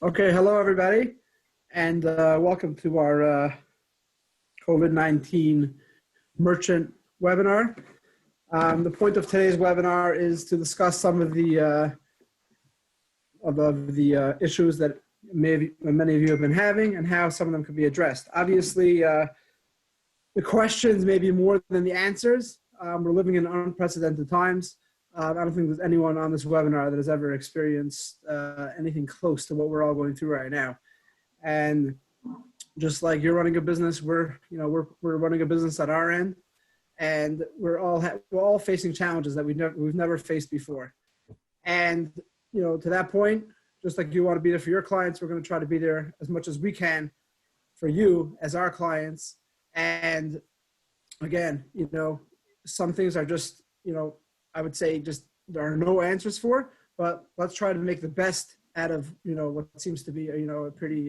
Okay, hello everybody, and welcome to our COVID-19 merchant webinar. The point of today's webinar is to discuss some of the issues that many of you have been having and how some of them could be addressed. Obviously, the questions may be more than the answers. We're living in unprecedented times. I don't think there's anyone on this webinar that has ever experienced anything close to what we're all going through right now. And just like you're running a business, we're running a business at our end, and we're all facing challenges that we've never faced before. And to that point, just like you want to be there for your clients, we're going to try to be there as much as we can for you as our clients. And again, some things are just I would say just there are no answers for, but let's try to make the best out of what seems to be a pretty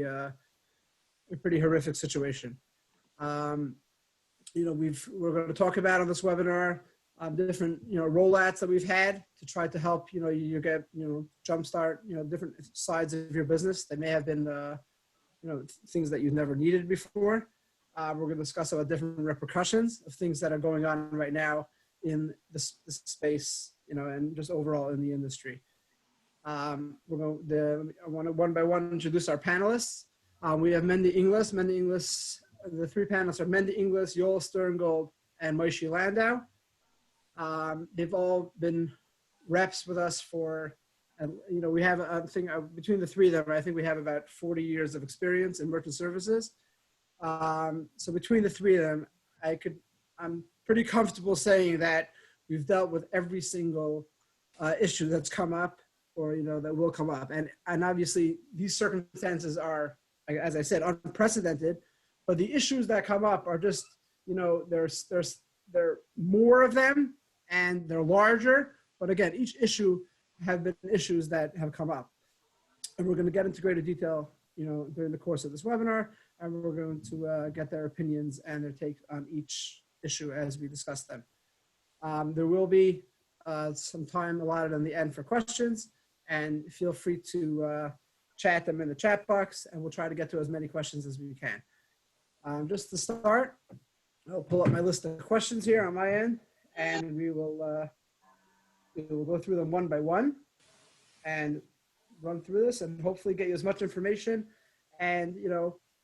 horrific situation. We're going to talk about on this webinar different rollouts that we've had to try to help you get jumpstart different sides of your business that may have been things that you've never needed before. We're going to discuss about different repercussions of things that are going on right now in this space, and just overall in the industry. I want to one by one introduce our panelists. We have Mendy Inglis. The three panelists are Mendy Inglis, Joel Sterngold, and Moshe Landau. They've all been reps with us for, we have a thing between the three of them. I think we have about 40 years of experience in merchant services. So between the three of them, I'm pretty comfortable saying that we've dealt with every single issue that's come up or that will come up, and obviously these circumstances are, as I said, unprecedented. But the issues that come up are just there's more of them and they're larger. But again, each issue have been issues that have come up, and we're going to get into greater detail during the course of this webinar, and we're going to get their opinions and their take on each issue as we discuss them. There will be some time allotted in the end for questions, and feel free to chat them in the chat box, and we'll try to get to as many questions as we can. Just to start, I'll pull up my list of questions here on my end, and we will go through them one by one and run through this and hopefully get you as much information. And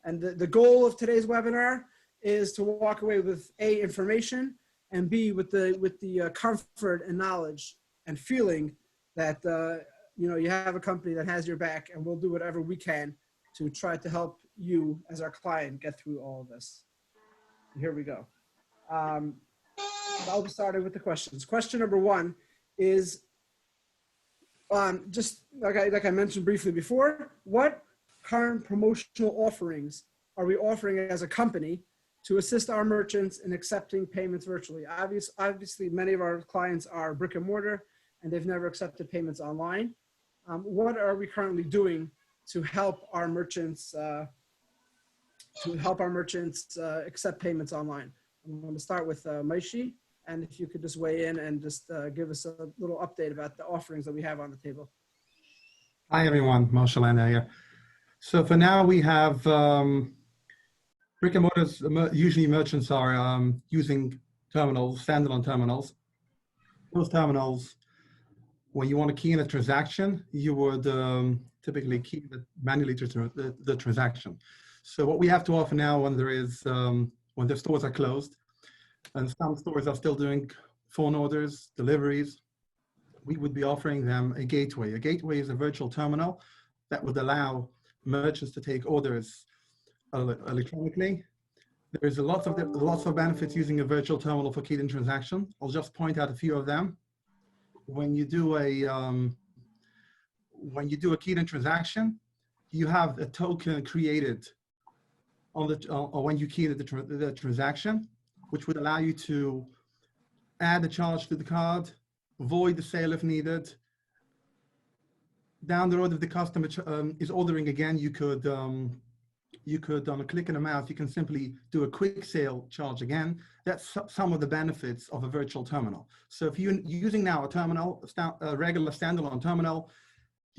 and the goal of today's webinar is to walk away with A, information, and B, with the comfort and knowledge and feeling that you have a company that has your back, and we'll do whatever we can to try to help you as our client get through all of this. Here we go. I'll be starting with the questions. Question number one is just like I mentioned briefly before, what current promotional offerings are we offering as a company to assist our merchants in accepting payments virtually? Obviously, many of our clients are brick and mortar, and they've never accepted payments online. What are we currently doing to help our merchants accept payments online? I'm going to start with Moshe, and if you could just weigh in and just give us a little update about the offerings that we have on the table. Hi everyone, Moshe Landau here. So for now we have brick and mortars. Usually merchants are using terminals, standalone terminals. Those terminals, when you want to key in a transaction, you would typically key manually to the transaction. So what we have to offer now when the stores are closed, and some stores are still doing phone orders, deliveries, we would be offering them a gateway. A gateway is a virtual terminal that would allow merchants to take orders electronically. There's lots of benefits using a virtual terminal for keyed-in transaction. I'll just point out a few of them. When you do a keyed-in transaction, you have a token created on or when you key the transaction, which would allow you to add a charge to the card, void the sale if needed. Down the road, if the customer is ordering again, you could on a click and a mouse, you can simply do a quick sale charge again. That's some of the benefits of a virtual terminal. So if you're using now a terminal, a regular standalone terminal,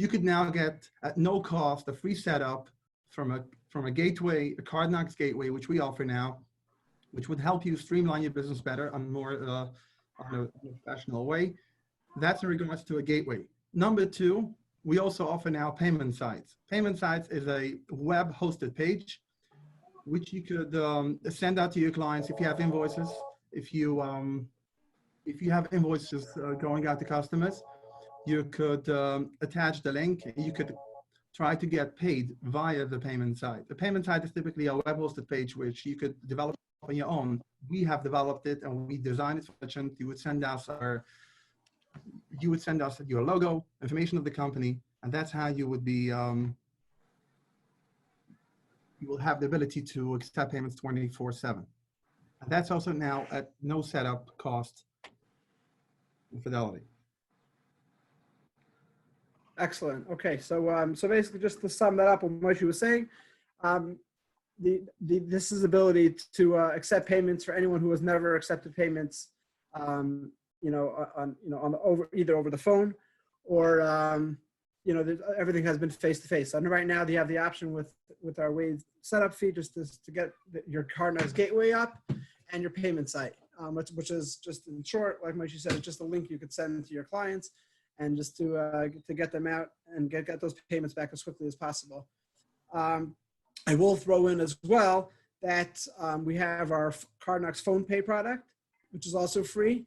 you could now get at no cost a free setup from a gateway, a CardNox gateway, which we offer now, which would help you streamline your business better and more on a professional way. That's in regards to a gateway. Number two, we also offer now payment sites. Payment sites is a web hosted page, which you could send out to your clients if you have invoices. If you have invoices going out to customers, you could attach the link. You could try to get paid via the payment site. The payment site is typically a web hosted page, which you could develop on your own. We have developed it and we designed it for merchant. You would send us your logo, information of the company, and that's how you would be, you will have the ability to accept payments 24/7. And that's also now at no setup cost in Fidelity. Excellent. Okay, so so basically, just to sum that up, what Moshe was saying, this is ability to accept payments for anyone who has never accepted payments, on either over the phone or everything has been face to face. And right now, they have the option with our Wave setup fee just to get your CardNox gateway up and your payment site, which is just in short, like Moshe said, it's just a link you could send to your clients. And just to get them out and get those payments back as quickly as possible. I will throw in as well that we have our CardNox Phone Pay product, which is also free.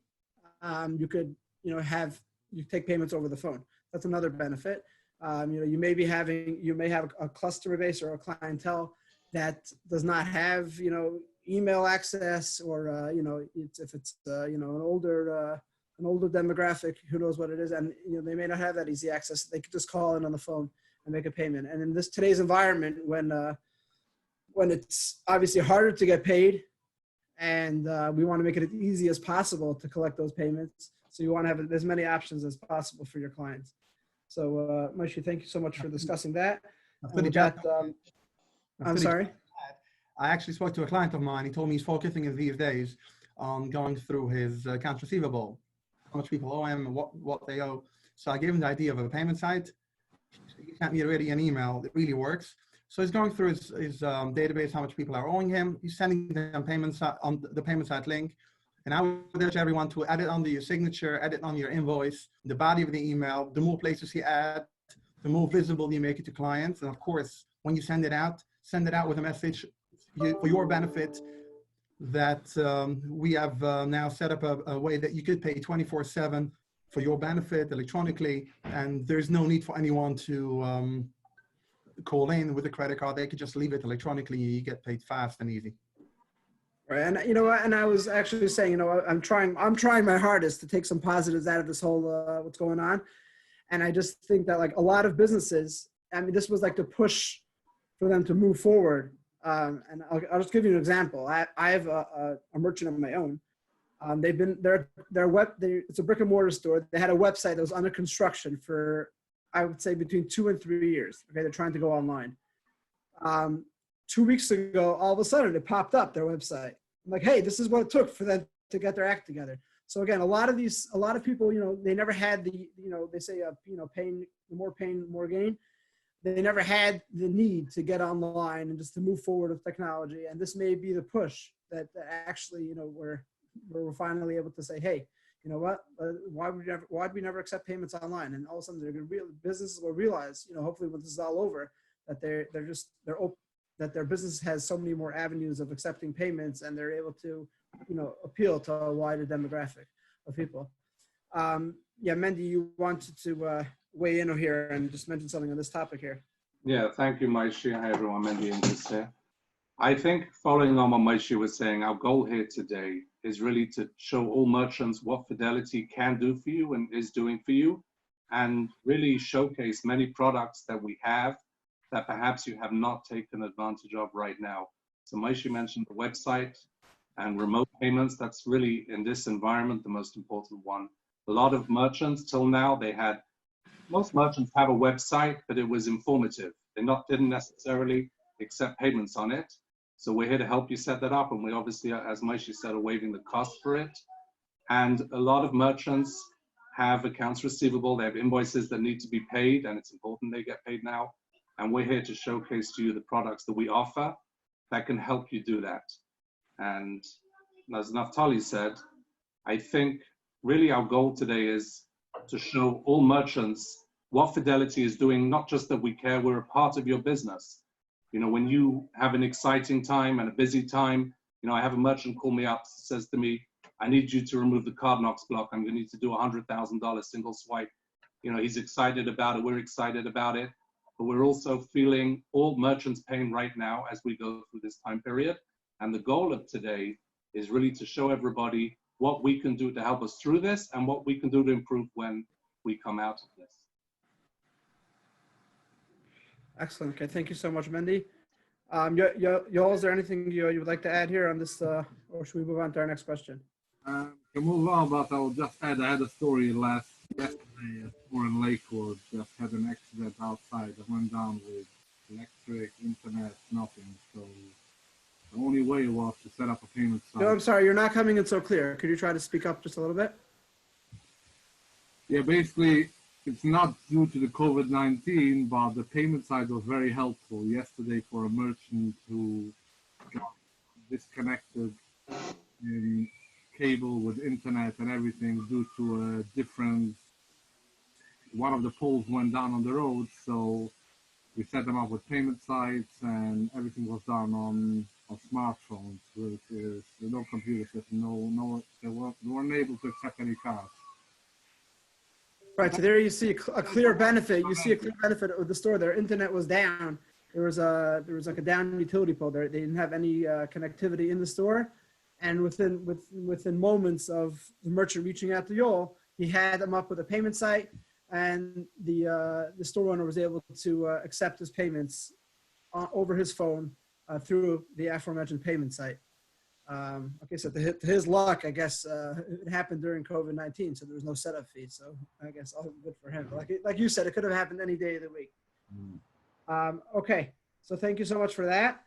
You could you take payments over the phone. That's another benefit. You may have a customer base or a clientele that does not have email access, or if it's an older demographic, who knows what it is, and they may not have that easy access. They could just call in on the phone and make a payment. And in today's environment, when it's obviously harder to get paid, and we want to make it as easy as possible to collect those payments, so you want to have as many options as possible for your clients. So, Moshe, thank you so much for discussing that. I'm sorry. I actually spoke to a client of mine. He told me he's focusing these days on going through his accounts receivable, how much people owe him and what they owe. So I gave him the idea of a payment site. He sent me already an email that really works. So he's going through his database, how much people are owing him. He's sending them payments on the payment site link. And I would urge everyone to add it under your signature, add it on your invoice, the body of the email. The more places you add, the more visible you make it to clients. And of course, when you send it out with a message for your benefit, that we have now set up a way that you could pay 24/7 for your benefit electronically, and there's no need for anyone to call in with a credit card. They could just leave it electronically. You get paid fast and easy. Right, and and I was actually saying, I'm trying my hardest to take some positives out of this whole what's going on, and I just think that like a lot of businesses, this was like the push for them to move forward. And I'll just give you an example. I have a merchant of my own. It's a brick and mortar store. They had a website that was under construction for, I would say, between 2 and 3 years. Okay, they're trying to go online. 2 weeks ago, all of a sudden, it popped up, their website. I'm like, hey, this is what it took for them to get their act together. So again, a lot of people, they never had the, they say, pain, more pain, more gain. They never had the need to get online and just to move forward with technology. And this may be the push that actually, where we're finally able to say, hey, you know what? Why would we never accept payments online? And all of a sudden, businesses will realize, hopefully when this is all over, that that their business has so many more avenues of accepting payments, and they're able to, appeal to a wider demographic of people. Yeah, Mendy, you wanted to weigh in here and just mention something on this topic here. Yeah, thank you, Moshe. Hi, everyone. Mendy Inglis here. I think following on what Moshe was saying, our goal here today is really to show all merchants what Fidelity can do for you and is doing for you, and really showcase many products that we have that perhaps you have not taken advantage of right now. So Moshe mentioned the website and remote payments. That's really, in this environment, the most important one. A lot of merchants till now, most merchants have a website, but it was informative. They didn't necessarily accept payments on it. So we're here to help you set that up. And we obviously, as Moshe said, are waiving the cost for it. And a lot of merchants have accounts receivable, they have invoices that need to be paid, and it's important they get paid now. And we're here to showcase to you the products that we offer that can help you do that. And as Naftali said, I think really our goal today is to show all merchants what Fidelity is doing, not just that we care, we're a part of your business. You know, when you have an exciting time and a busy time, you know, I have a merchant call me up, says to me, I need you to remove the card knocks block. I'm going to need to do $100,000 single swipe. You know, he's excited about it. We're excited about it. But we're also feeling all merchants' pain right now as we go through this time period. And the goal of today is really to show everybody what we can do to help us through this and what we can do to improve when we come out of this. Excellent. Okay, thank you so much, Mendy. Yoel, is there anything you would like to add here on this, or should we move on to our next question? To move on, but I'll just add, I had a story yesterday, a store in Lakewood just had an accident outside that went down with electric, internet, nothing. So the only way was to set up a payment site. No, I'm sorry, you're not coming in so clear. Could you try to speak up just a little bit? Yeah, basically, it's not due to the COVID-19, but the payment side was very helpful yesterday for a merchant who got disconnected in cable with internet and everything due to a different, one of the poles went down on the road. So we set them up with payment sites and everything was done on smartphones with no computer system, they weren't able to accept any cards. Right, so there you see a clear benefit. You see a clear benefit of the store. Their internet was down. There was like a down utility pole there. They didn't have any connectivity in the store. And within moments of the merchant reaching out to Yoel, he had them up with a payment site, and the store owner was able to accept his payments over his phone through the aforementioned payment site. Okay, so to his luck, I guess it happened during COVID-19, so there was no setup fee. So I guess all good for him. Like you said, it could have happened any day of the week. Okay, so thank you so much for that.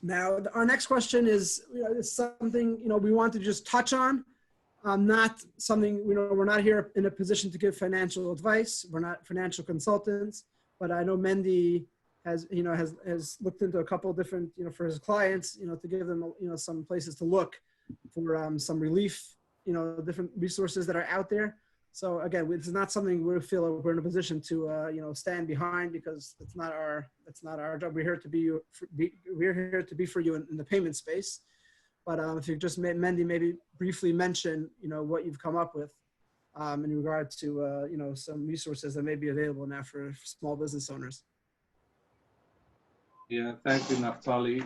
Now, our next question is, it's something, we want to just touch on, not something, we're not here in a position to give financial advice. We're not financial consultants, but I know Mendy has looked into a couple of different, for his clients, to give them, some places to look for some relief, different resources that are out there. So again, it's not something we feel like we're in a position to, stand behind, because it's not our job. We're here to be for you in the payment space. But if you just Mendy, maybe briefly mention, what you've come up with in regard to, some resources that may be available now for small business owners. Yeah, thank you, Naftali.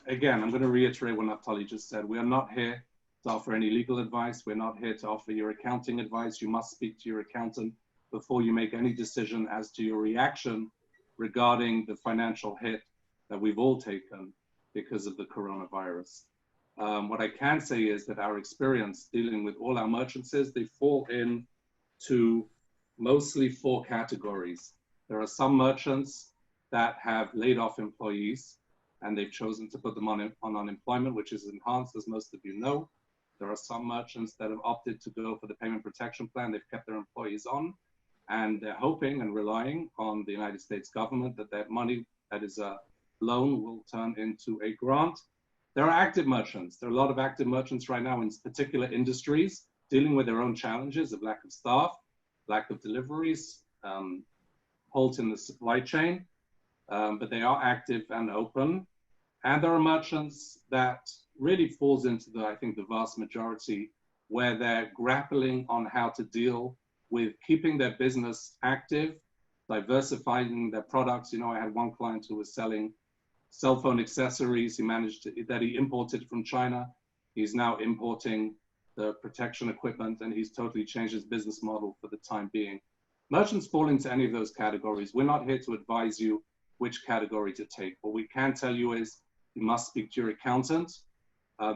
Again, I'm going to reiterate what Naftali just said. We are not here to offer any legal advice. We're not here to offer your accounting advice. You must speak to your accountant before you make any decision as to your reaction regarding the financial hit that we've all taken because of the coronavirus. What I can say is that our experience dealing with all our merchants is they fall into mostly 4 categories. There are some merchants that have laid off employees and they've chosen to put them on unemployment, which is enhanced, as most of you know. There are some merchants that have opted to go for the payment protection plan. They've kept their employees on, and they're hoping and relying on the United States government that that money that is a loan will turn into a grant. There are active merchants. There are a lot of active merchants right now in particular industries dealing with their own challenges of lack of staff, lack of deliveries, halt in the supply chain, but they are active and open. And there are merchants that really falls into I think the vast majority, where they're grappling on how to deal with keeping their business active, diversifying their products. I had one client who was selling cell phone accessories. He managed that he imported from China. He's now importing the protection equipment, and he's totally changed his business model for the time being. Merchants fall into any of those categories. We're not here to advise you which category to take. What we can tell you is you must speak to your accountant.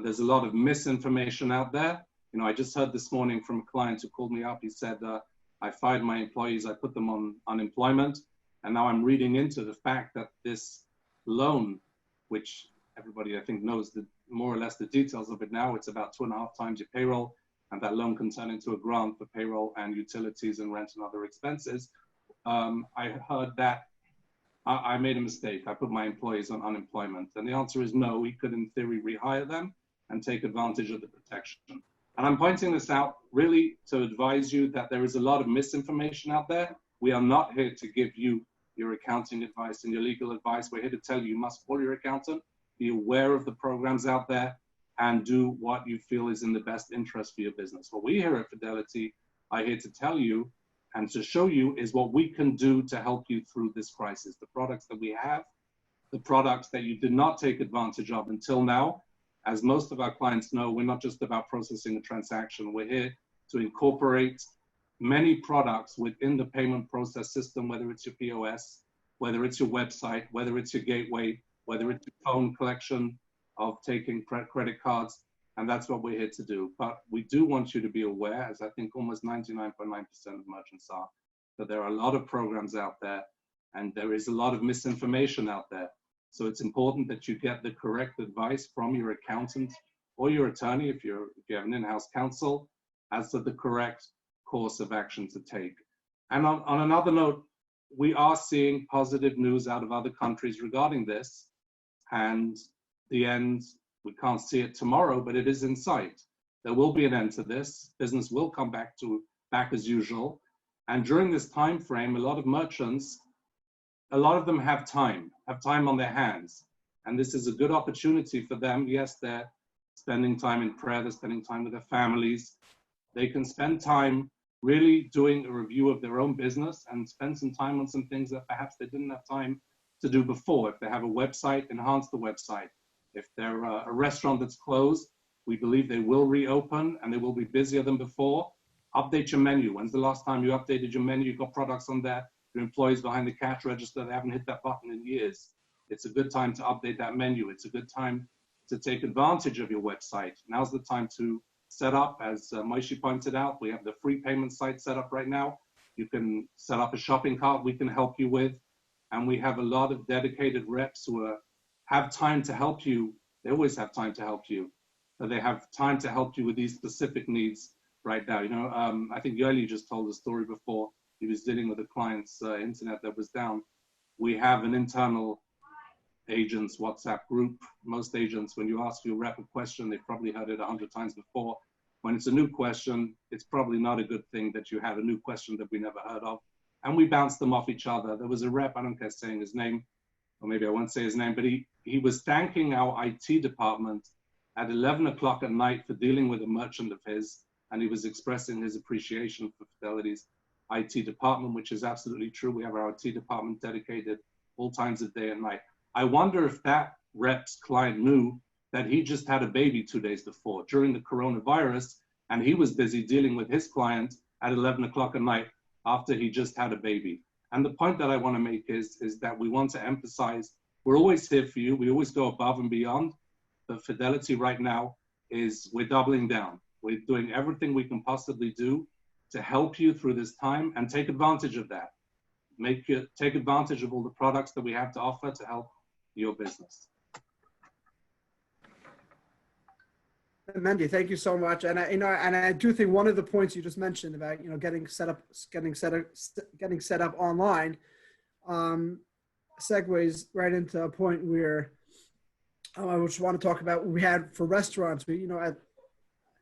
There's a lot of misinformation out there. I just heard this morning from a client who called me up. He said, I fired my employees, I put them on unemployment, and now I'm reading into the fact that this loan, which everybody I think knows more or less the details of it now, it's about 2.5 times your payroll. and that loan can turn into a grant for payroll and utilities and rent and other expenses. I heard that I made a mistake. I put my employees on unemployment. And the answer is no, we could in theory rehire them and take advantage of the protection. And I'm pointing this out really to advise you that there is a lot of misinformation out there. We are not here to give you your accounting advice and your legal advice. We're here to tell you you must call your accountant, be aware of the programs out there, and do what you feel is in the best interest for your business. What we here at Fidelity are here to tell you and to show you is what we can do to help you through this crisis. The products that we have, the products that you did not take advantage of until now. As most of our clients know, we're not just about processing a transaction. We're here to incorporate many products within the payment process system, whether it's your POS, whether it's your website, whether it's your gateway, whether it's your phone collection of taking credit cards. And that's what we're here to do. But we do want you to be aware, as I think almost 99.9% of merchants are, that there are a lot of programs out there and there is a lot of misinformation out there. So it's important that you get the correct advice from your accountant or your attorney, if you have an in-house counsel, as to the correct course of action to take. And on another note, we are seeing positive news out of other countries regarding this. And the end, we can't see it tomorrow, but it is in sight. There will be an end to this. Business will come back as usual. And during this time frame, a lot of merchants, a lot of them have time on their hands. And this is a good opportunity for them. Yes, they're spending time in prayer, they're spending time with their families. They can spend time really doing a review of their own business and spend some time on some things that perhaps they didn't have time to do before. If they have a website, enhance the website. If they're a restaurant that's closed, we believe they will reopen and they will be busier than before. Update your menu. When's the last time you updated your menu? You've got products on there. Your employees behind the cash register, they haven't hit that button in years. It's a good time to update that menu. It's a good time to take advantage of your website. Now's the time to set up, as Moshe pointed out, we have the free payment site set up right now. You can set up a shopping cart we can help you with. And we have a lot of dedicated reps who have time to help you. They always have time to help you. But they have time to help you with these specific needs right now. You know, I think Yoli just told a story before. He was dealing with a client's internet that was down. We have an internal agents WhatsApp group. Most agents, when you ask your rep a question, they've probably heard it 100 times before. When it's a new question, it's probably not a good thing that you have a new question that we never heard of. And we bounce them off each other. There was a rep, I don't care saying his name, or maybe I won't say his name, but he was thanking our IT department at 11 o'clock at night for dealing with a merchant of his, and he was expressing his appreciation for Fidelity's IT department, which is absolutely true. We have our IT department dedicated all times of day and night. I wonder if that rep's client knew that he just had a baby 2 days before during the coronavirus, and he was busy dealing with his client at 11 o'clock at night after he just had a baby. And the point that I want to make is that we want to emphasize, we're always here for you. We always go above and beyond. But Fidelity right now is we're doubling down. We're doing everything we can possibly do to help you through this time and take advantage of that. Take advantage of all the products that we have to offer to help your business. Mendy, thank you so much. And I do think one of the points you just mentioned about getting set up online segues right into a point where I just want to talk about what we had for restaurants.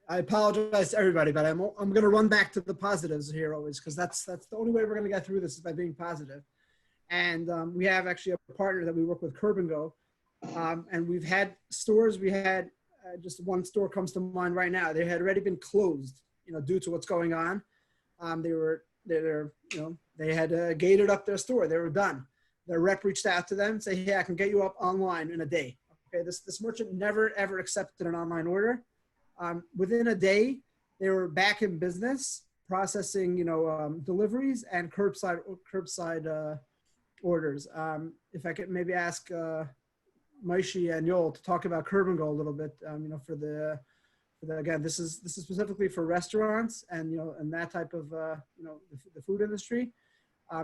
I apologize to everybody, but I'm going to run back to the positives here always, because that's the only way we're going to get through this is by being positive. And we have actually a partner that we work with, Curb and Go, and we've had stores. We had just one store comes to mind right now. They had already been closed, due to what's going on. They had gated up their store. They were done. Their rep reached out to them, say, "Hey, I can get you up online in a day." Okay, this merchant never ever accepted an online order. Within a day, they were back in business, processing, deliveries and curbside orders. If I could maybe ask Moshe and Yoel to talk about Curb and Go a little bit, for the again, this is specifically for restaurants and and that type of the food industry.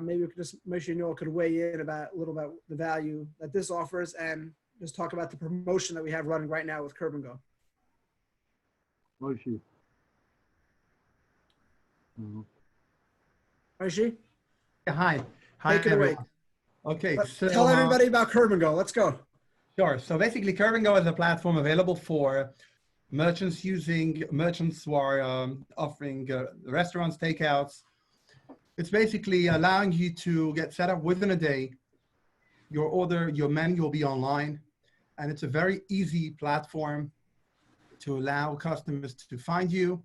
Maybe we could Moshe and Yoel could weigh in a little about the value that this offers, and just talk about the promotion that we have running right now with Curb and Go. Moshe. Rishi, Yeah, hi. Hi, take it away. everyone. Okay, so Tell everybody about Curb and Go. Let's go. sure. So basically, Curb and Go is a platform available for merchants who are offering restaurants, takeouts. It's basically allowing you to get set up within a day. Your order, your menu will be online, and it's a very easy platform to allow customers to find you.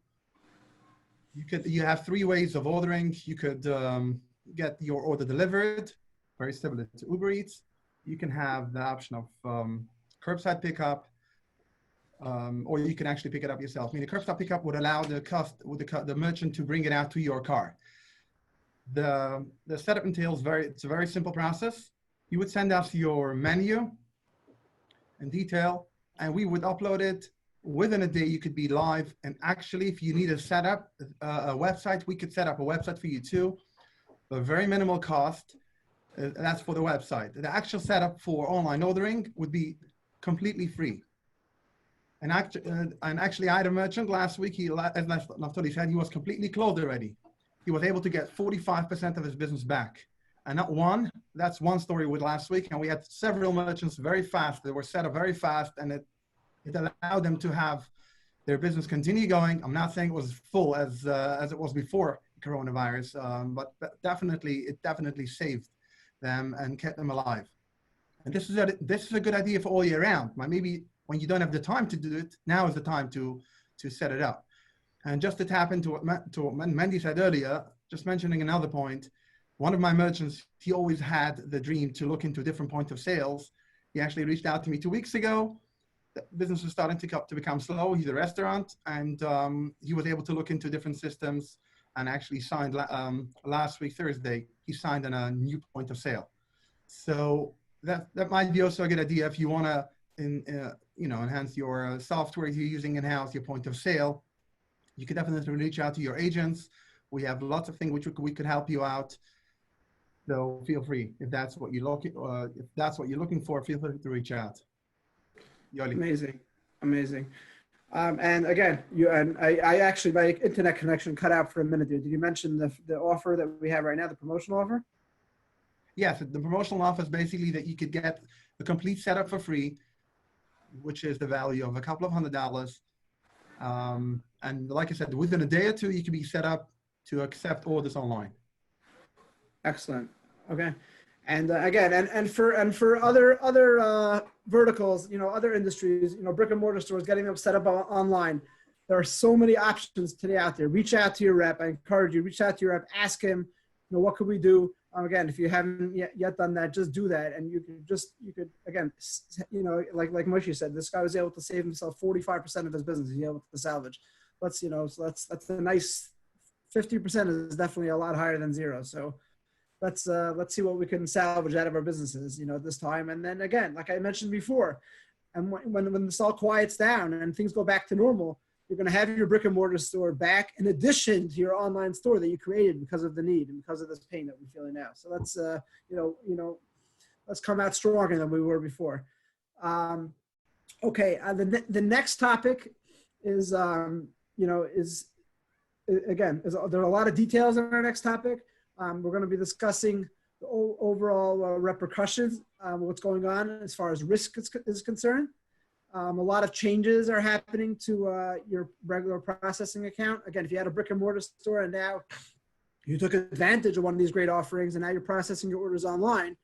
You have 3 ways of ordering. You could get your order delivered, very similar to Uber Eats. You can have the option of curbside pickup, or you can actually pick it up yourself. I mean, the curbside pickup would allow the merchant to bring it out to your car. The setup entails it's a very simple process. You would send us your menu in detail, and we would upload it. Within a day, you could be live. And actually, if you need a setup, a website, we could set up a website for you too, a very minimal cost. That's for the website. The actual setup for online ordering would be completely free. And actually, I had a merchant last week. As Naftali said, he was completely closed already. He was able to get 45% of his business back. And not one, that's one story with last week. And we had several merchants very fast. They were set up very fast, and it allowed them to have their business continue going. I'm not saying it was full as it was before coronavirus, but it definitely saved them and kept them alive. And this is a good idea for all year round. Maybe when you don't have the time to do it, now is the time to set it up. And just to tap into what Mandy said earlier, just mentioning another point, one of my merchants, he always had the dream to look into different points of sales. He actually reached out to me 2 weeks ago. The business was starting to become slow. He's a restaurant, and he was able to look into different systems and actually signed last week, Thursday, he signed on a new point of sale. So that might be also a good idea if you want to enhance your software you're using in-house, your point of sale. You could definitely reach out to your agents. We have lots of things which we could help you out. So feel free, if that's what you're looking for, feel free to reach out. Yoli. Amazing. And again, I actually, my internet connection cut out for a minute there. Did you mention the offer that we have right now, the promotional offer? Yes, the promotional offer is basically that you could get the complete setup for free, which is the value of a couple of $100. And like I said, within a day or two, you can be set up to accept orders online. Excellent. Okay. And again, and for other verticals, other industries, brick and mortar stores, getting them set up online. There are so many options today out there. Reach out to your rep. I encourage you, reach out to your rep, ask him, what could we do? Again, if you haven't yet done that, just do that. And you could again, like Moshe said, this guy was able to save himself 45% of his business. He's able to salvage. So that's a nice 50% is definitely a lot higher than zero. So let's see what we can salvage out of our businesses, this time. And then again, like I mentioned before, and when this all quiets down and things go back to normal, you're going to have your brick and mortar store back in addition to your online store that you created because of the need and because of this pain that we're feeling now. So let's, let's come out stronger than we were before. Okay. The next topic is, there are a lot of details on our next topic. We're going to be discussing the overall repercussions, what's going on as far as risk is concerned. A lot of changes are happening to your regular processing account. Again, if you had a brick and mortar store and now you took advantage of one of these great offerings and now you're processing your orders online,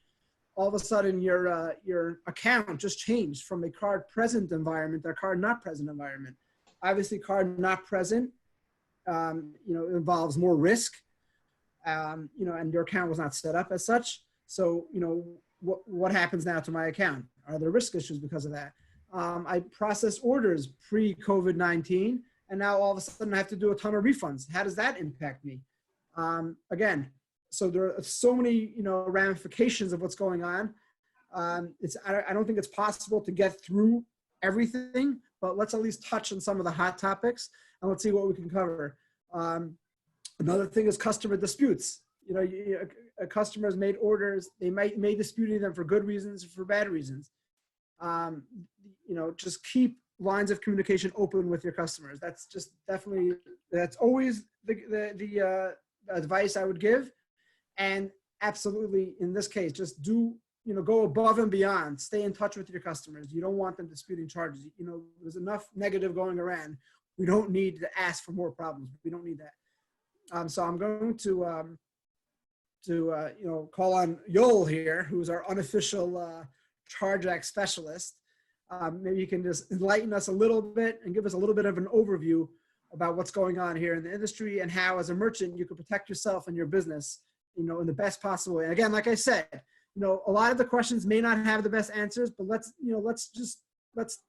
all of a sudden your account just changed from a card present environment to a card not present environment. Obviously, card not present, involves more risk. And your account was not set up as such. So, what happens now to my account? Are there risk issues because of that? I processed orders pre-COVID-19, and now all of a sudden I have to do a ton of refunds. How does that impact me? Again, so there are so many, ramifications of what's going on. I don't think it's possible to get through everything, but let's at least touch on some of the hot topics and let's see what we can cover. Another thing is customer disputes. Customers made orders. They may dispute them for good reasons or for bad reasons. Just keep lines of communication open with your customers. That's always the advice I would give. And absolutely, in this case, just go above and beyond. Stay in touch with your customers. You don't want them disputing charges. There's enough negative going around. We don't need to ask for more problems. We don't need that. So I'm going to call on Yoel here, who's our unofficial chargeback specialist. Maybe you can just enlighten us a little bit and give us a little bit of an overview about what's going on here in the industry and how, as a merchant, you can protect yourself and your business, in the best possible way. And again, like I said, a lot of the questions may not have the best answers, but let's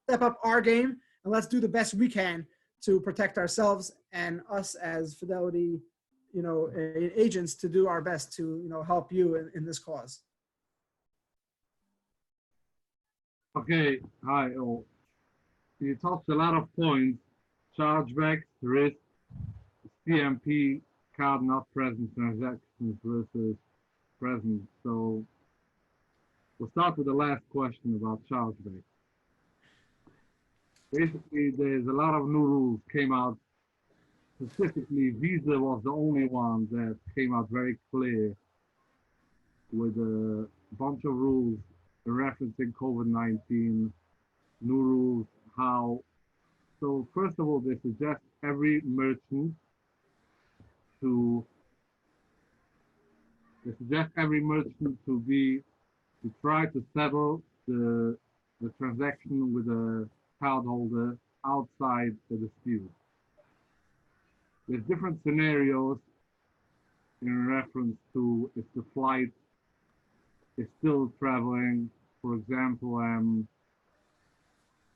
step up our game and let's do the best we can to protect ourselves and us as Fidelity, agents, to do our best to, help you in this cause. Okay, hi. You touched a lot of points: chargebacks, risk, CMP, card not present transactions versus present. So we'll start with the last question about chargebacks. Basically, there's a lot of new rules came out. Specifically, Visa was the only one that came out very clear with a bunch of rules referencing COVID-19, new rules, how. So first of all, they suggest every merchant to try to settle the transaction with a cardholder outside the dispute. There's different scenarios in reference to if the flight is still traveling. For example,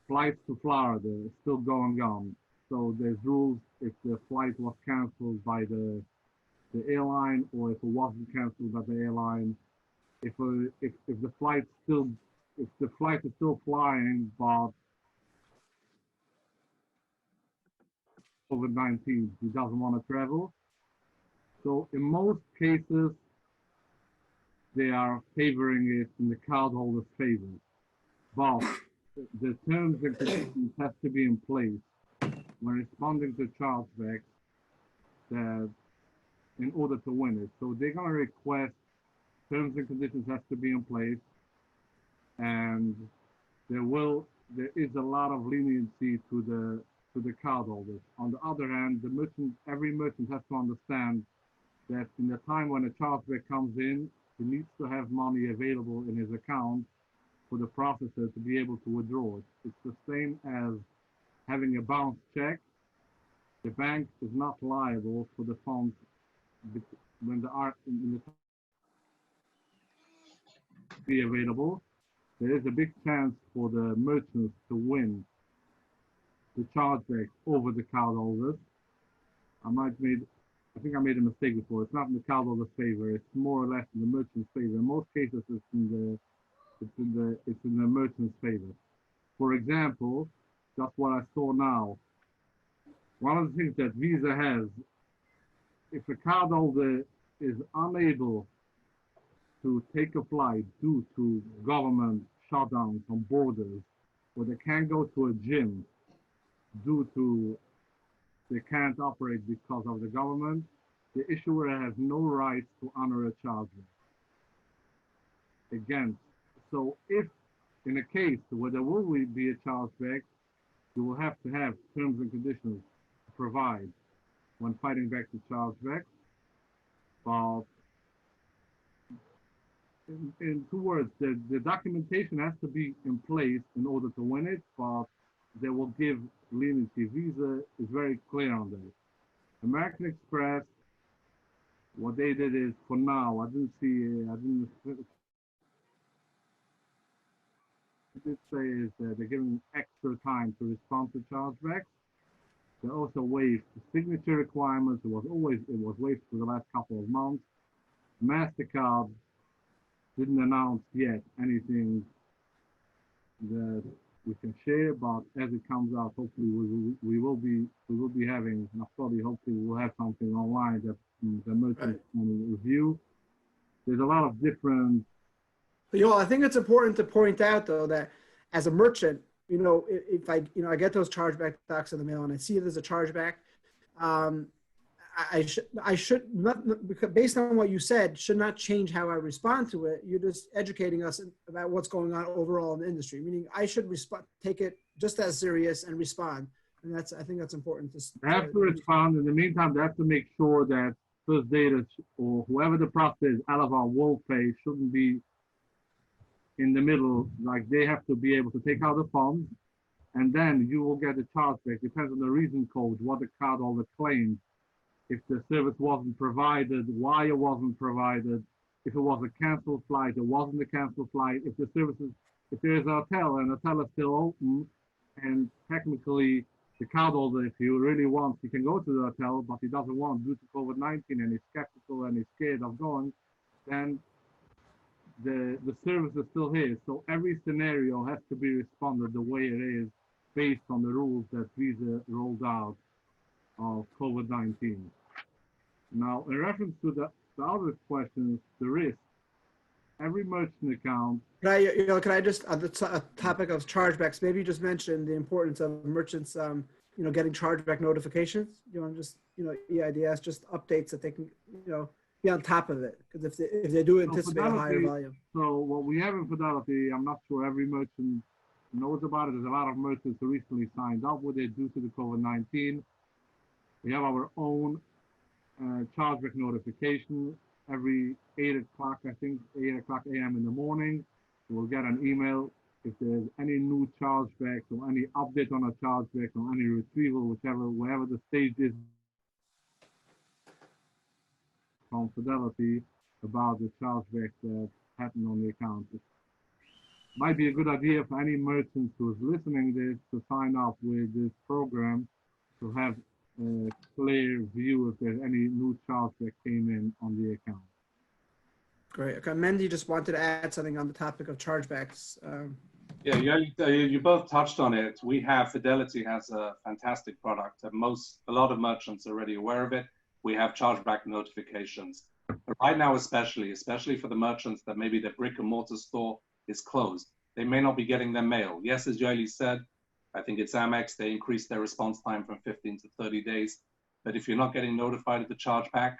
flights to Florida is still going on. So there's rules if the flight was canceled by the airline, or if it wasn't canceled by the airline. If the flight is still flying, but COVID-19, he doesn't want to travel. So in most cases, they are favoring it in the cardholder's favor. But the terms and conditions have to be in place when responding to chargebacks that in order to win it. So they're going to request terms and conditions have to be in place, and there is a lot of leniency to the cardholders. On the other hand, every merchant has to understand that in the time when a chargeback comes in, he needs to have money available in his account for the processor to be able to withdraw it. It's the same as having a bounced check. The bank is not liable for the funds when they are in the be available. There is a big chance for the merchants to win the chargeback over the cardholders. I think I made a mistake before. It's not in the cardholder's favor. It's more or less in the merchant's favor. In most cases, it's in the merchant's favor. For example, that's what I saw now. One of the things that Visa has, if a cardholder is unable to take a flight due to government shutdowns on borders, or they can't go to a gym due to they can't operate because of the government, the issuer has no right to honor a chargeback. Again, so if in a case where there will be a chargeback, you will have to have terms and conditions to provide when fighting back the chargeback. But in 2 words, the documentation has to be in place in order to win it, but they will give leniency. Visa is very clear on that. American Express, what they did is, for now, I did say is that they're giving extra time to respond to chargebacks. They also waived the signature requirements. It was waived for the last couple of months. MasterCard didn't announce yet anything that we can share, but as it comes out, hopefully we will be having, hopefully we'll have something online that the merchants can review. There's a lot of different. I think it's important to point out though that as a merchant, if I get those chargeback docs in the mail and I see there's a chargeback, I should not, because based on what you said, should not change how I respond to it. You're just educating us about what's going on overall in the industry, meaning I should take it just as serious and respond. And I think that's important. They have to respond. In the meantime, they have to make sure that First Data or whoever the processor is out of our world pay shouldn't be in the middle. Like they have to be able to take out the funds, and then you will get a chargeback. Depends on the reason code, what the cardholder claims. If the service wasn't provided, why it wasn't provided, if it was a canceled flight, it wasn't a canceled flight, if there is a hotel and the hotel is still open, and technically the cardholder, if he really wants, he can go to the hotel, but he doesn't want due to COVID-19 and he's skeptical and he's scared of going, then the service is still here. So every scenario has to be responded the way it is based on the rules that Visa rolled out of COVID-19. Now, in reference to the other questions, the risk, every merchant account. Can I just, on the topic of chargebacks, maybe just mention the importance of merchants, getting chargeback notifications. You want to just, EIDS, just updates that they can, be on top of it. Because if they do anticipate a higher volume. So what we have in Fidelity, I'm not sure every merchant knows about it. There's a lot of merchants who recently signed up with it due to the COVID-19. We have our own chargeback notification every 8 o'clock, I think, 8 o'clock a.m. in the morning. We'll get an email if there's any new chargeback or any update on a chargeback or any retrieval, wherever the stage is from Fidelity about the chargeback that happened on the account. It might be a good idea for any merchant who's listening this to sign up with this program to have a clear view if there's any new charge that came in on the account. Great. Okay, Mendy just wanted to add something on the topic of chargebacks. Yeah, you both touched on it. Fidelity has a fantastic product. A lot of merchants are already aware of it. We have chargeback notifications. But right now, especially for the merchants that maybe their brick and mortar store is closed, they may not be getting their mail. Yes, as Yaeli said, I think it's Amex, they increased their response time from 15 to 30 days. But if you're not getting notified of the chargeback,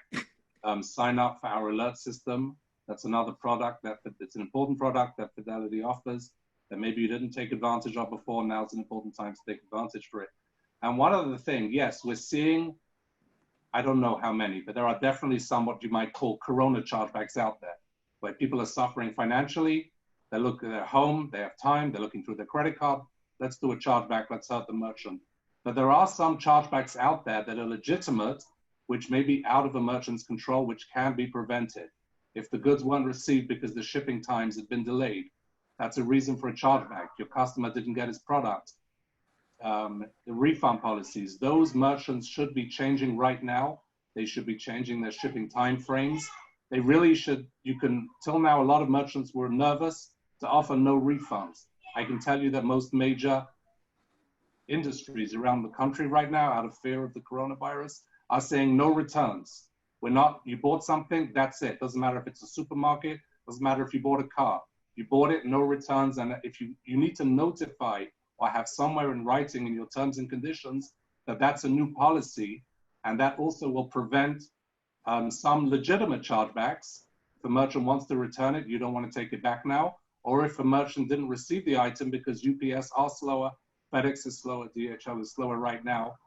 sign up for our alert system. That's another product it's an important product that Fidelity offers that maybe you didn't take advantage of before. Now it's an important time to take advantage for it. And one other thing, yes, we're seeing, I don't know how many, but there are definitely some what you might call Corona chargebacks out there, where people are suffering financially. They look at their home, they have time, they're looking through their credit card. Let's do a chargeback, let's help the merchant. But there are some chargebacks out there that are legitimate, which may be out of a merchant's control, which can be prevented. If the goods weren't received because the shipping times had been delayed, that's a reason for a chargeback. Your customer didn't get his product. The refund policies, those merchants should be changing right now. They should be changing their shipping time frames. They really should. Till now, a lot of merchants were nervous to offer no refunds. I can tell you that most major industries around the country right now, out of fear of the coronavirus, are saying no returns. You bought something, that's it. Doesn't matter if it's a supermarket, doesn't matter if you bought a car. You bought it, no returns. And if you need to notify or have somewhere in writing in your terms and conditions that that's a new policy, and that also will prevent some legitimate chargebacks. If a merchant wants to return it, you don't want to take it back now. Or if a merchant didn't receive the item because UPS are slower, FedEx is slower, DHL is slower right now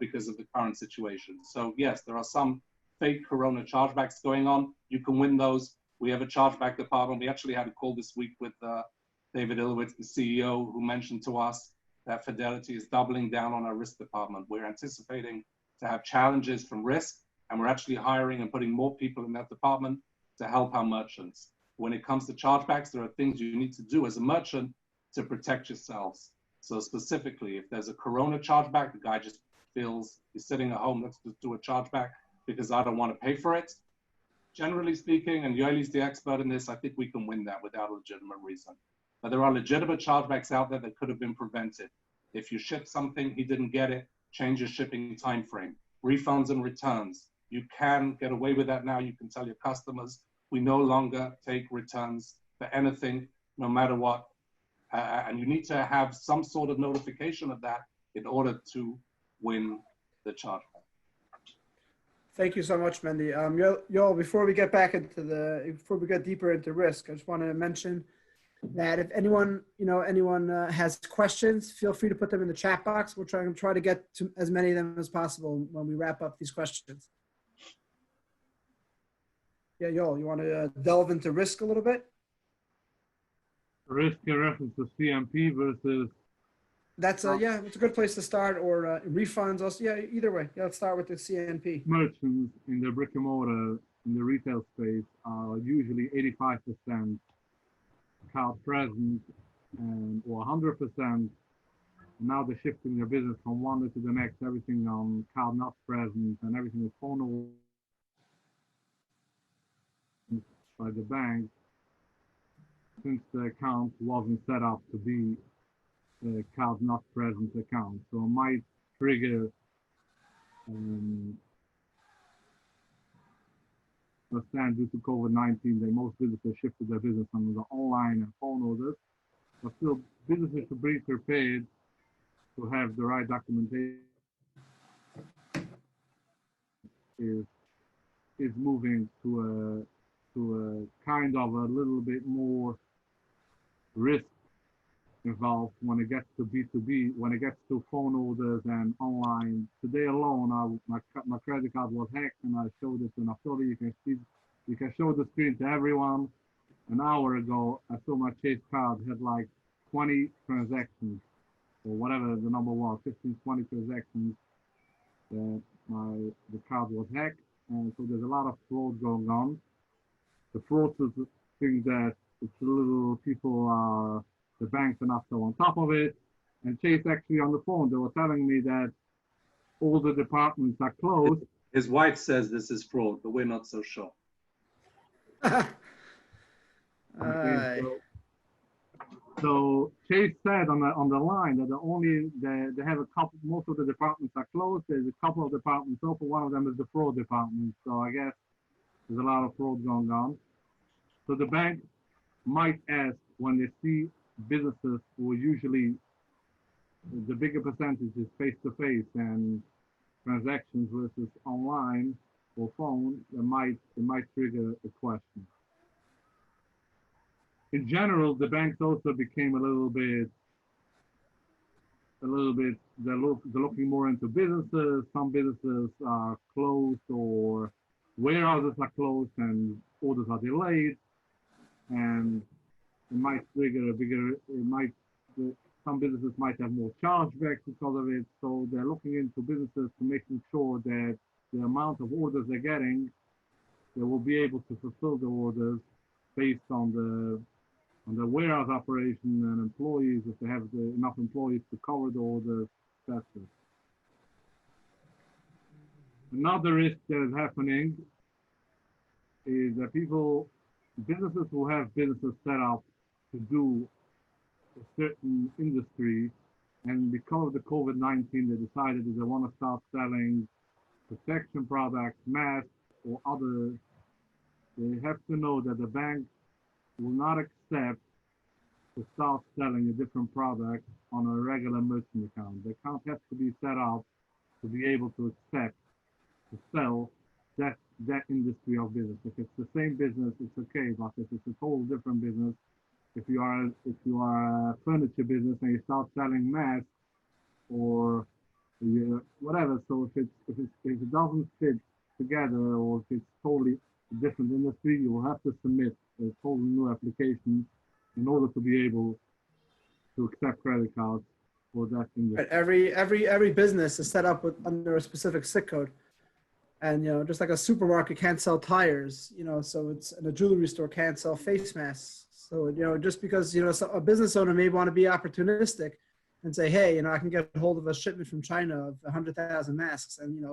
because of the current situation. So yes, there are some fake Corona chargebacks going on. You can win those. We have a chargeback department. We actually had a call this week with David Ilowitz, the CEO, who mentioned to us that Fidelity is doubling down on our risk department. We're anticipating to have challenges from risk, and we're actually hiring and putting more people in that department to help our merchants. When it comes to chargebacks, there are things you need to do as a merchant to protect yourselves. So specifically, if there's a Corona chargeback, the guy just feels he's sitting at home, let's just do a chargeback because I don't want to pay for it. Generally speaking, and Yoeli's the expert in this, I think we can win that without a legitimate reason. But there are legitimate chargebacks out there that could have been prevented. If you ship something, he didn't get it, change your shipping time frame. Refunds and returns. You can get away with that now. You can tell your customers, we no longer take returns for anything, no matter what. And you need to have some sort of notification of that in order to win the chargeback. Thank you so much, Mendy. Yoel, before we get deeper into risk, I just want to mention that if anyone has questions, feel free to put them in the chat box. We'll try to get to as many of them as possible when we wrap up these questions. Yeah, Yoel, you want to delve into risk a little bit? Risk in reference to CMP versus That's it's a good place to start, or refunds also. Yeah, either way. Yeah, let's start with the CNP. merchants in the brick and mortar, in the retail space, are usually 85% card present or 100%. Now they're shifting their business from one day to the next, everything on card not present and everything is phone by the bank, since the account wasn't set up to be a card not present account. So it might trigger understand due to COVID-19 that most businesses shifted their business from the online and phone orders, but still businesses should be prepared to have the right documentation is moving to a kind of a little bit more risk involved when it gets to B2B, when it gets to phone orders and online. Today alone, my credit card was hacked, and I showed it to an affiliate. You can show the screen to everyone. An hour ago, I saw my Chase card had like 20 transactions, or whatever the number was, 15, 20 transactions. The card was hacked, and so there's a lot of fraud going on. The fraudsters think that it's a little people are. The banks are not so on top of it. And Chase actually on the phone, they were telling me that all the departments are closed. His wife says this is fraud, but we're not so sure. So Chase said on the line that they have a couple, most of the departments are closed. There's a couple of departments open. One of them is the fraud department. So I guess there's a lot of fraud going on. So the bank might ask when they see businesses who usually the bigger percentage is face-to-face and transactions versus online or phone, it might trigger a question. In general, the banks also became a little bit, they're looking more into businesses. Some businesses are closed or warehouses are closed and orders are delayed. And it might trigger some businesses might have more chargebacks because of it. So they're looking into businesses to making sure that the amount of orders they're getting, they will be able to fulfill the orders based on the warehouse operation and employees, if they have enough employees to cover the orders, etc. Another risk that is happening is that businesses who have businesses set up to do a certain industry, and because of the COVID-19, they decided that they want to start selling protection products, masks, or other. They have to know that the bank will not accept to start selling a different product on a regular merchant account. The account has to be set up to be able to accept to sell that industry of business. If it's the same business, it's okay, but if it's a total different business, if you are a furniture business and you start selling masks or whatever, so if it doesn't fit together, or if it's totally a different industry, you will have to submit a totally new application in order to be able to accept credit cards for that industry. Every business is set up under a specific SIC code. And, just like a supermarket can't sell tires, so and a jewelry store can't sell face masks. So, just because, a business owner may want to be opportunistic and say, hey, I can get hold of a shipment from China of 100,000 masks and,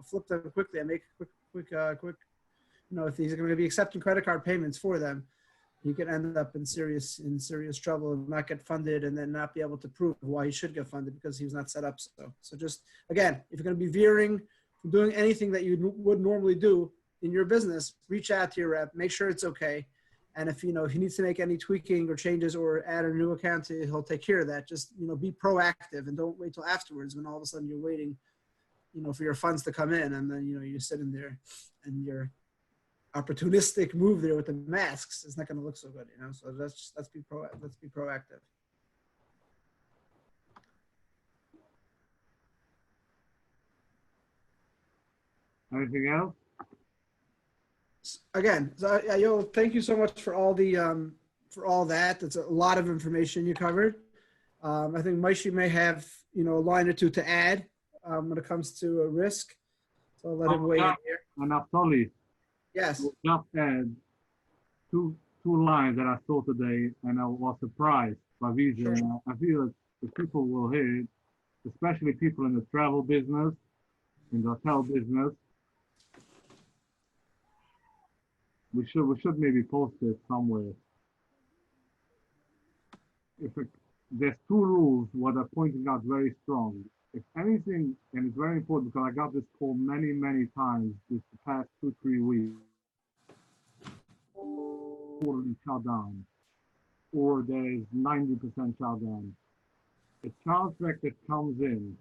flip them quickly and make quick, if he's going to be accepting credit card payments for them, he could end up in serious trouble and not get funded, and then not be able to prove why he should get funded because he was not set up. So just, again, if you're going to be veering from doing anything that you would normally do in your business, reach out to your rep, make sure it's okay. And if, if he needs to make any tweaking or changes or add a new account, he'll take care of that. Just, be proactive and don't wait till afterwards when all of a sudden you're waiting for your funds to come in, and then you're sitting there, and your opportunistic move there with the masks is not going to look so good. So let's be proactive. Anything else? Again, so, thank you so much for all that. It's a lot of information you covered. I think Maishi may have a line or two to add when it comes to a risk. So I'll let him weigh in here. And Naftali, Yes. just add two lines that I saw today, and I was surprised by these. Sure. I feel that the people will hear it, especially people in the travel business, in the hotel business. We should maybe post it somewhere. There's two rules what are pointing out very strong. If anything, and it's very important because I got this call many times this past 2-3 weeks, totally shut down, or there is 90% shut down. A chargeback that comes in,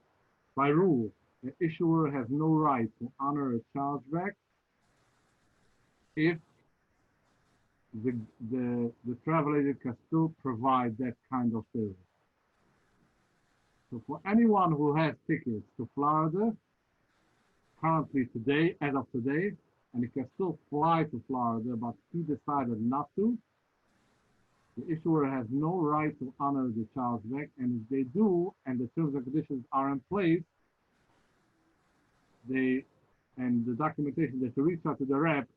by rule, the issuer has no right to honor a chargeback if the travel agent can still provide that kind of service. So for anyone who has tickets to Florida, currently today, as of today, and he can still fly to Florida, but he decided not to, the issuer has no right to honor the chargeback, and if they do, and the terms and conditions are in place, and the documentation, they should reach out to the rep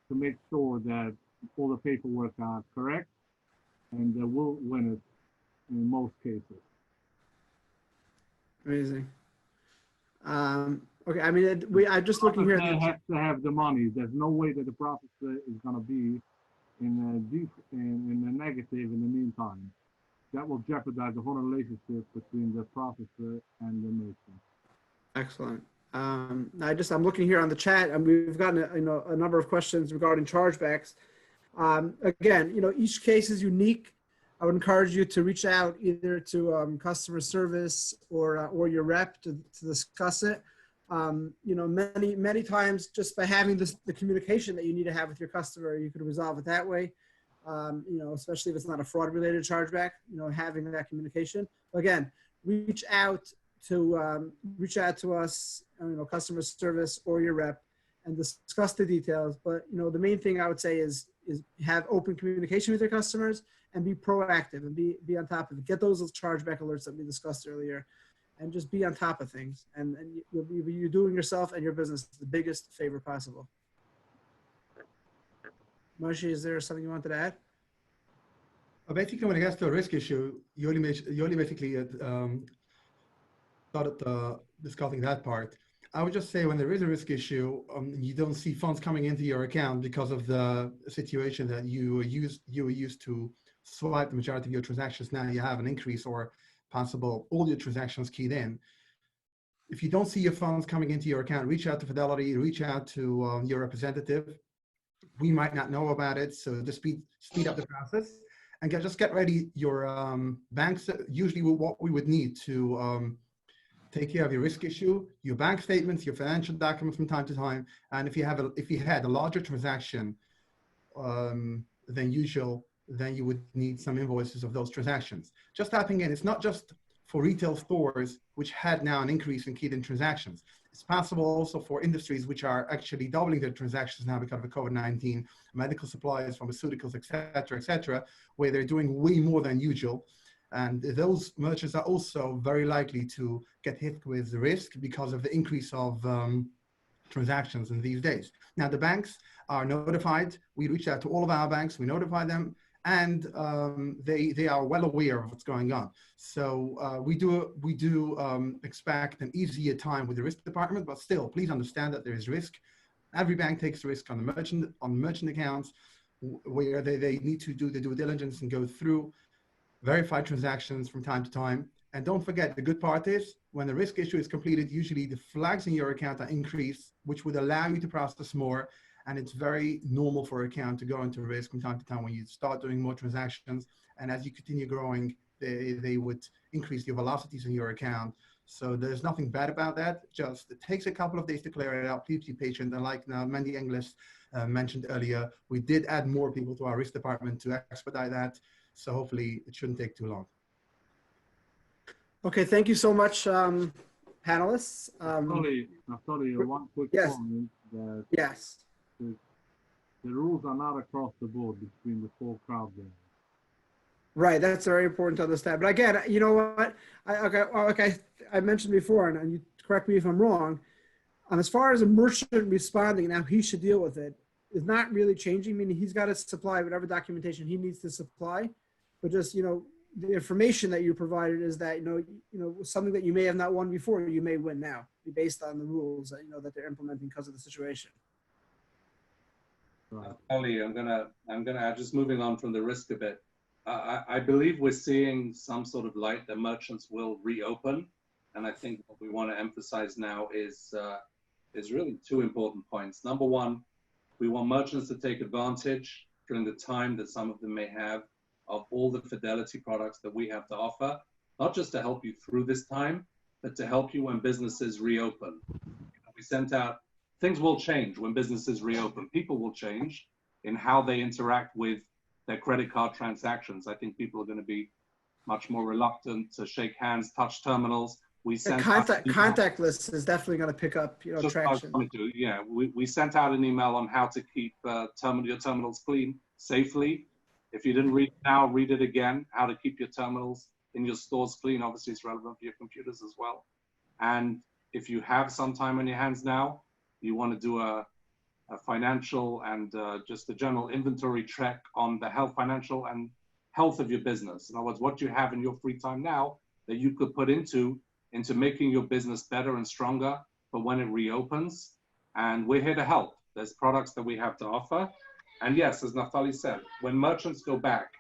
to make sure that all the paperwork are correct, and they will win it in most cases. Amazing. Okay, I mean, I'm just looking here. They have to have the money. There's no way that the processor is going to be in a negative in the meantime. That will jeopardize the whole relationship between the processor and the merchant. Excellent. I'm looking here on the chat, and we've gotten a number of questions regarding chargebacks. Again, each case is unique. I would encourage you to reach out either to customer service or your rep to discuss it. Many times just by having the communication that you need to have with your customer, you could resolve it that way. Especially if it's not a fraud related chargeback, having that communication. Again, reach out to us, customer service or your rep, and discuss the details. But the main thing I would say is have open communication with your customers and be proactive and be on top of it. Get those chargeback alerts that we discussed earlier, and just be on top of things. And you're doing yourself and your business the biggest favor possible. Moshe, is there something you wanted to add? Basically, when it gets to a risk issue, you only basically started discussing that part. I would just say when there is a risk issue, you don't see funds coming into your account because of the situation that you were used to swipe the majority of your transactions. Now you have an increase or possible all your transactions keyed in. If you don't see your funds coming into your account, reach out to Fidelity, reach out to your representative. We might not know about it, so to speed up the process and just get ready your banks. Usually what we would need to take care of your risk issue, your bank statements, your financial documents from time to time, and if you had a larger transaction than usual, then you would need some invoices of those transactions. Just tapping in, it's not just for retail stores, which had now an increase in keyed-in transactions. It's possible also for industries which are actually doubling their transactions now because of COVID-19, medical supplies, pharmaceuticals, et cetera, where they're doing way more than usual. And those merchants are also very likely to get hit with risk because of the increase of transactions in these days. Now, the banks are notified. We reach out to all of our banks. We notify them, and they are well aware of what's going on. So we do expect an easier time with the risk department, but still, please understand that there is risk. Every bank takes risk on the merchant accounts, where they need to do the due diligence and go through verified transactions from time to time. And don't forget, the good part is when the risk issue is completed, usually the flags in your account are increased, which would allow you to process more. And it's very normal for an account to go into risk from time to time when you start doing more transactions. And as you continue growing, they would increase your velocities in your account. So there's nothing bad about that. Just it takes a couple of days to clear it out. Please be patient. And like now, Mandy Inglis mentioned earlier, we did add more people to our risk department to expedite that. So hopefully it shouldn't take too long. Okay, thank you so much, panelists. Naftali, one quick yes. comment that Yes. the rules are not across the board between the 4 crowd there. Right, that's very important to understand. But again, you know what? I mentioned before, and you correct me if I'm wrong, as far as a merchant responding, now he should deal with it, is not really changing. Meaning he's got to supply whatever documentation he needs to supply, but just, you know, the information that you provided is that, you know, something that you may have not won before, you may win now, based on the rules that, you know, that they're implementing because of the situation. Ollie, I'm gonna add, just moving on from the risk a bit. I believe we're seeing some sort of light that merchants will reopen, and I think what we want to emphasize now is really 2 important points. Number one, we want merchants to take advantage during the time that some of them may have of all the Fidelity products that we have to offer, not just to help you through this time, but to help you when businesses reopen. We sent out, things will change when businesses reopen. People will change in how they interact with their credit card transactions. I think people are going to be much more reluctant to shake hands, touch terminals. We sent contactless is definitely going to pick up, you know, traction. Yeah, we sent out an email on how to keep your terminals clean safely. If you didn't read it now, read it again. How to keep your terminals in your stores clean. Obviously, it's relevant for your computers as well. And if you have some time on your hands now, you want to do a financial and just a general inventory check on the financial and health of your business. In other words, what you have in your free time now that you could put into making your business better and stronger for when it reopens. And we're here to help. There's products that we have to offer. And yes, as Naftali said, when merchants go back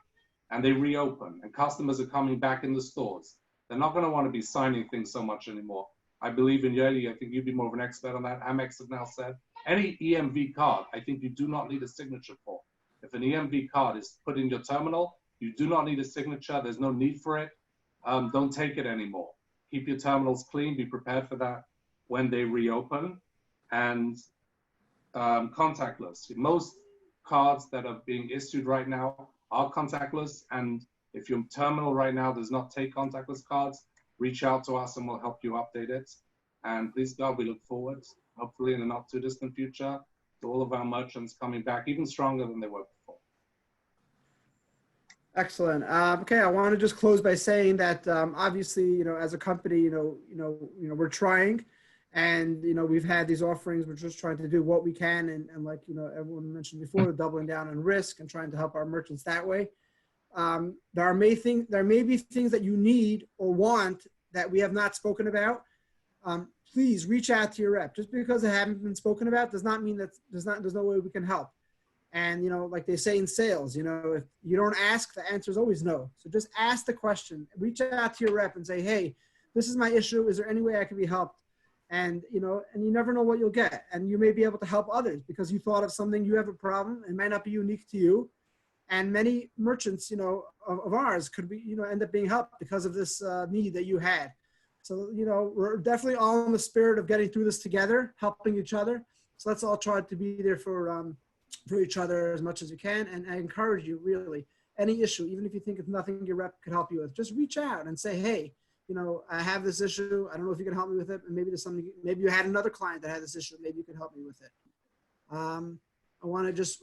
and they reopen and customers are coming back in the stores, they're not going to want to be signing things so much anymore. I believe in Yeli, I think you'd be more of an expert on that. Amex have now said, any EMV card, I think you do not need a signature for. If an EMV card is put in your terminal, you do not need a signature. There's no need for it. Don't take it anymore. Keep your terminals clean. Be prepared for that when they reopen. And contactless. Most cards that are being issued right now are contactless. And if your terminal right now does not take contactless cards, reach out to us and we'll help you update it. And please God, we look forward, hopefully in the not too distant future, to all of our merchants coming back even stronger than they were before. Excellent. Okay, I want to just close by saying that obviously, you know, as a company, we're trying, and we've had these offerings. We're just trying to do what we can, and like everyone mentioned before, doubling down on risk and trying to help our merchants that way. There may be things that you need or want that we have not spoken about. Please reach out to your rep. Just because it haven't been spoken about does not mean that there's no way we can help. And, like they say in sales, if you don't ask, the answer is always no. So just ask the question, reach out to your rep and say, hey, this is my issue. Is there any way I can be helped? And, and you never know what you'll get. And you may be able to help others because you thought of something, you have a problem. It might not be unique to you. And many merchants, of ours could be, end up being helped because of this need that you had. So, we're definitely all in the spirit of getting through this together, helping each other. So let's all try to be there for each other as much as you can. And I encourage you, really, any issue, even if you think it's nothing your rep could help you with, just reach out and say, hey, I have this issue. I don't know if you can help me with it. And maybe there's something, maybe you had another client that had this issue. Maybe you can help me with it. I want to just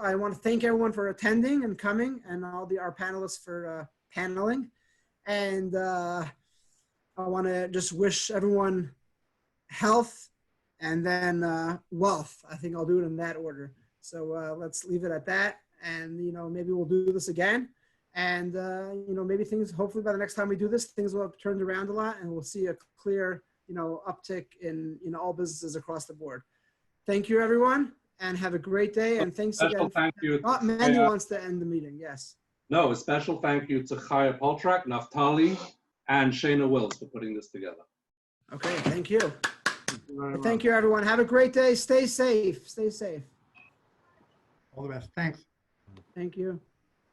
I want to thank everyone for attending and coming, and all our panelists for paneling. And I want to just wish everyone health and then wealth. I think I'll do it in that order. So let's leave it at that. And, maybe we'll do this again. And, maybe hopefully by the next time we do this, things will have turned around a lot and we'll see a clear, uptick in, all businesses across the board. Thank you, everyone, and have a great day. And thanks again. Thank you. Mandy wants to end the meeting. Yes. No, a special thank you to Chaya Poltrak, Naftali, and Shayna Wills for putting this together. Okay. Thank you. Thank you, everyone. Have a great day. Stay safe. Stay safe. All the best. Thanks. Thank you.